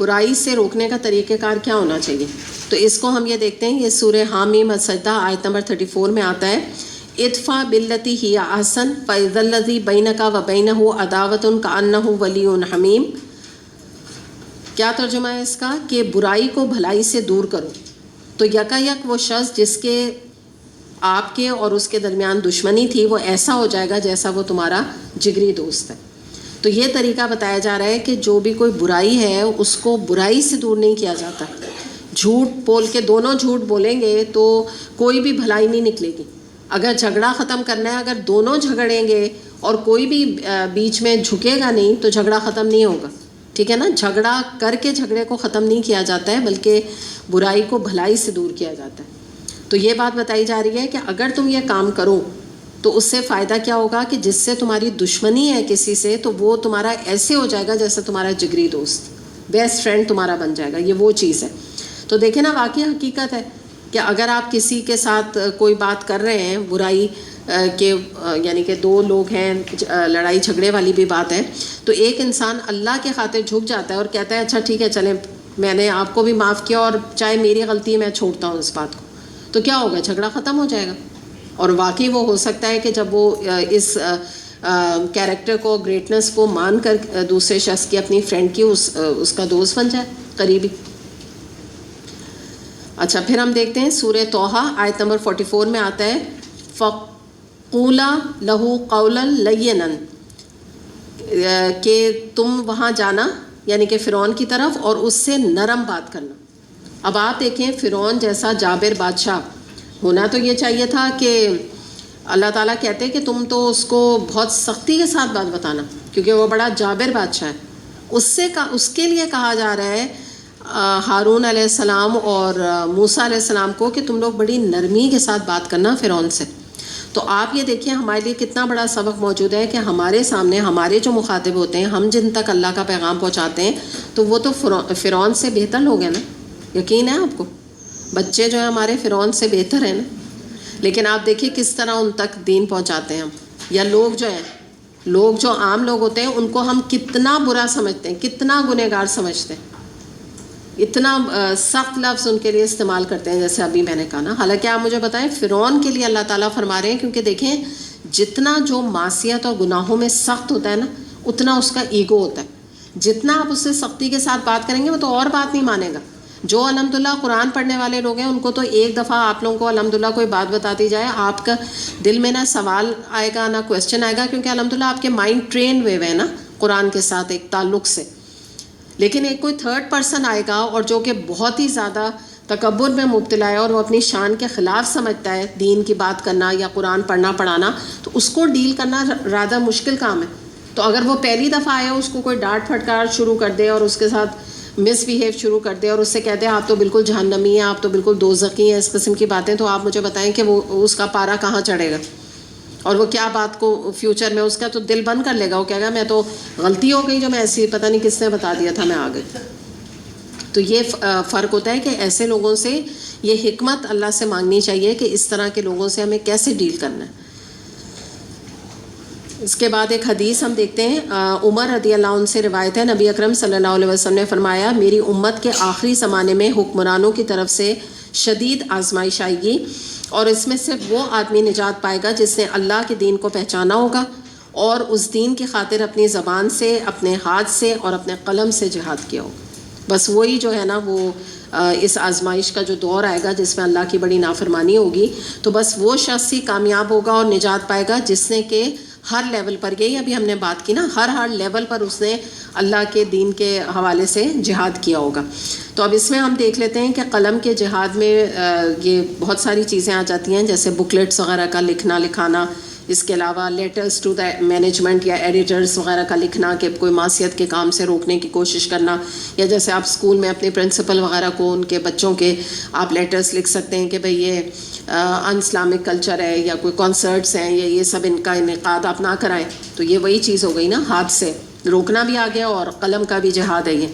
برائی سے روکنے کا طریقہ کار کیا ہونا چاہیے. تو اس کو ہم یہ دیکھتے ہیں, یہ سورہ حامیم السجدہ آیت نمبر 34 میں آتا ہے, ادفع باللتی ہی احسن فاذا الذی بینک و بینہ عداوۃ کأنہ ولی حمیم. کیا ترجمہ ہے اس کا؟ کہ برائی کو بھلائی سے دور کرو تو یکا یک وہ شخص جس کے آپ کے اور اس کے درمیان دشمنی تھی وہ ایسا ہو جائے گا جیسا وہ تمہارا جگری دوست ہے. تو یہ طریقہ بتایا جا رہا ہے کہ جو بھی کوئی برائی ہے اس کو برائی سے دور نہیں کیا جاتا. جھوٹ بول کے دونوں جھوٹ بولیں گے تو کوئی بھی بھلائی نہیں نکلے گی. اگر جھگڑا ختم کرنا ہے, اگر دونوں جھگڑیں گے اور کوئی بھی بیچ میں جھکے گا نہیں تو جھگڑا ختم نہیں ہوگا. ٹھیک ہے نا, جھگڑا کر کے جھگڑے کو ختم نہیں کیا جاتا ہے بلکہ برائی کو بھلائی سے دور کیا جاتا ہے. تو یہ بات بتائی جا رہی ہے کہ اگر تم یہ کام کرو تو اس سے فائدہ کیا ہوگا کہ جس سے تمہاری دشمنی ہے کسی سے تو وہ تمہارا ایسے ہو جائے گا جیسے تمہارا جگری دوست, بیسٹ فرینڈ تمہارا بن جائے گا. یہ وہ چیز ہے. تو دیکھیں نا, واقعی حقیقت ہے کہ اگر آپ کسی کے ساتھ کوئی بات کر رہے ہیں برائی کہ یعنی کہ دو لوگ ہیں, لڑائی جھگڑے والی بھی بات ہے, تو ایک انسان اللہ کے خاطر جھک جاتا ہے اور کہتا ہے اچھا ٹھیک ہے چلیں میں نے آپ کو بھی معاف کیا اور چاہے میری غلطی ہے میں چھوڑتا ہوں اس بات کو, تو کیا ہوگا, جھگڑا ختم ہو جائے گا. اور واقعی وہ ہو سکتا ہے کہ جب وہ اس کیریکٹر کو, گریٹنس کو مان کر دوسرے شخص کی, اپنی فرینڈ کی اس کا دوست بن جائے, قریبی. اچھا, پھر ہم دیکھتے ہیں سورہ طٰہٰ آیت نمبر 44 میں آتا ہے فَقُولَا لَهُ قَوْلًا لَيِّنًا, کہ تم وہاں جانا یعنی کہ فرعون کی طرف اور اس سے نرم بات کرنا. اب آپ دیکھیں فرعون جیسا جابر بادشاہ ہونا تو یہ چاہیے تھا کہ اللہ تعالیٰ کہتے کہ تم تو اس کو بہت سختی کے ساتھ بات بتانا کیونکہ وہ بڑا جابر بادشاہ ہے. اس کے لیے کہا جا رہا ہے ہارون علیہ السلام اور موسیٰ علیہ السلام کو کہ تم لوگ بڑی نرمی کے ساتھ بات کرنا فرعون سے. تو آپ یہ دیکھیں ہمارے لیے کتنا بڑا سبق موجود ہے کہ ہمارے سامنے ہمارے جو مخاطب ہوتے ہیں, ہم جن تک اللہ کا پیغام پہنچاتے ہیں تو وہ تو فرعون سے بہتر لوگ ہیں نا. یقین ہے آپ کو, بچے جو ہیں ہمارے فرعون سے بہتر ہیں نا. لیکن آپ دیکھیے کس طرح ان تک دین پہنچاتے ہیں ہم. یا لوگ جو ہیں, لوگ جو عام لوگ ہوتے ہیں ان کو ہم کتنا برا سمجھتے ہیں, کتنا گنہگار سمجھتے ہیں, اتنا سخت لفظ ان کے لیے استعمال کرتے ہیں جیسے ابھی میں نے کہا نا. حالانکہ آپ مجھے بتائیں فرعون کے لیے اللہ تعالیٰ فرما رہے ہیں کیونکہ دیکھیں جتنا جو معصیت اور گناہوں میں سخت ہوتا ہے نا اتنا اس کا ایگو ہوتا ہے. جتنا آپ اس سے سختی کے ساتھ بات کریں گے وہ تو اور بات نہیں مانے گا. جو الحمدللہ قرآن پڑھنے والے لوگ ہیں ان کو تو ایک دفعہ آپ لوگوں کو الحمدللہ کوئی بات بتاتی جائے, آپ کا دل میں نہ سوال آئے گا نہ کویسچن آئے گا کیونکہ الحمدللہ آپ کے مائنڈ ٹرین ہوئے ہیں نا قرآن کے ساتھ ایک تعلق سے. لیکن ایک کوئی تھرڈ پرسن آئے گا اور جو کہ بہت ہی زیادہ تکبر میں مبتلا ہے اور وہ اپنی شان کے خلاف سمجھتا ہے دین کی بات کرنا یا قرآن پڑھنا پڑھانا, تو اس کو ڈیل کرنا زیادہ مشکل کام ہے. تو اگر وہ پہلی دفعہ آیا اس کو کوئی ڈانٹ پھٹکار شروع کر دے اور اس کے ساتھ مس بیہیو شروع کر دے اور اس سے کہتے ہیں آپ تو بالکل جہنمی ہیں, آپ تو بالکل دوزخی ہیں, اس قسم کی باتیں, تو آپ مجھے بتائیں کہ وہ اس کا پارا کہاں چڑھے گا اور وہ کیا بات کو فیوچر میں اس کا تو دل بند کر لے گا. وہ کہے گا میں تو غلطی ہو گئی جو میں ایسی پتہ نہیں کس نے بتا دیا تھا میں آ گئی. تو یہ فرق ہوتا ہے کہ ایسے لوگوں سے یہ حکمت اللہ سے مانگنی چاہیے کہ اس طرح کے لوگوں سے ہمیں کیسے ڈیل کرنا ہے. اس کے بعد ایک حدیث ہم دیکھتے ہیں, عمر رضی اللہ عنہ سے روایت ہے, نبی اکرم صلی اللہ علیہ وسلم نے فرمایا میری امت کے آخری زمانے میں حکمرانوں کی طرف سے شدید آزمائش آئے گی اور اس میں سے وہ آدمی نجات پائے گا جس نے اللہ کے دین کو پہچانا ہوگا اور اس دین کی خاطر اپنی زبان سے, اپنے ہاتھ سے اور اپنے قلم سے جہاد کیا ہوگا. بس وہی جو ہے نا وہ اس آزمائش کا جو دور آئے گا جس میں اللہ کی بڑی نافرمانی ہوگی, تو بس وہ شخص ہی کامیاب ہوگا اور نجات پائے گا جس نے کہ ہر لیول پر, یہی ابھی ہم نے بات کی نا, ہر لیول پر اس نے اللہ کے دین کے حوالے سے جہاد کیا ہوگا. تو اب اس میں ہم دیکھ لیتے ہیں کہ قلم کے جہاد میں یہ بہت ساری چیزیں آ جاتی ہیں جیسے بکلیٹس وغیرہ کا لکھنا لکھانا, اس کے علاوہ لیٹرز ٹو دا مینجمنٹ یا ایڈیٹرز وغیرہ کا لکھنا کہ کوئی معصیت کے کام سے روکنے کی کوشش کرنا, یا جیسے آپ اسکول میں اپنے پرنسپل وغیرہ کو ان کے بچوں کے آپ لیٹرز لکھ سکتے ہیں کہ بھئی یہ ان اسلامک کلچر ہے یا کوئی کانسرٹس ہیں یہ سب ان کا انعقاد آپ نہ کرائیں. تو یہ وہی چیز ہو گئی نا, ہاتھ سے روکنا بھی آ گیا اور قلم کا بھی جہاد ہے یہ.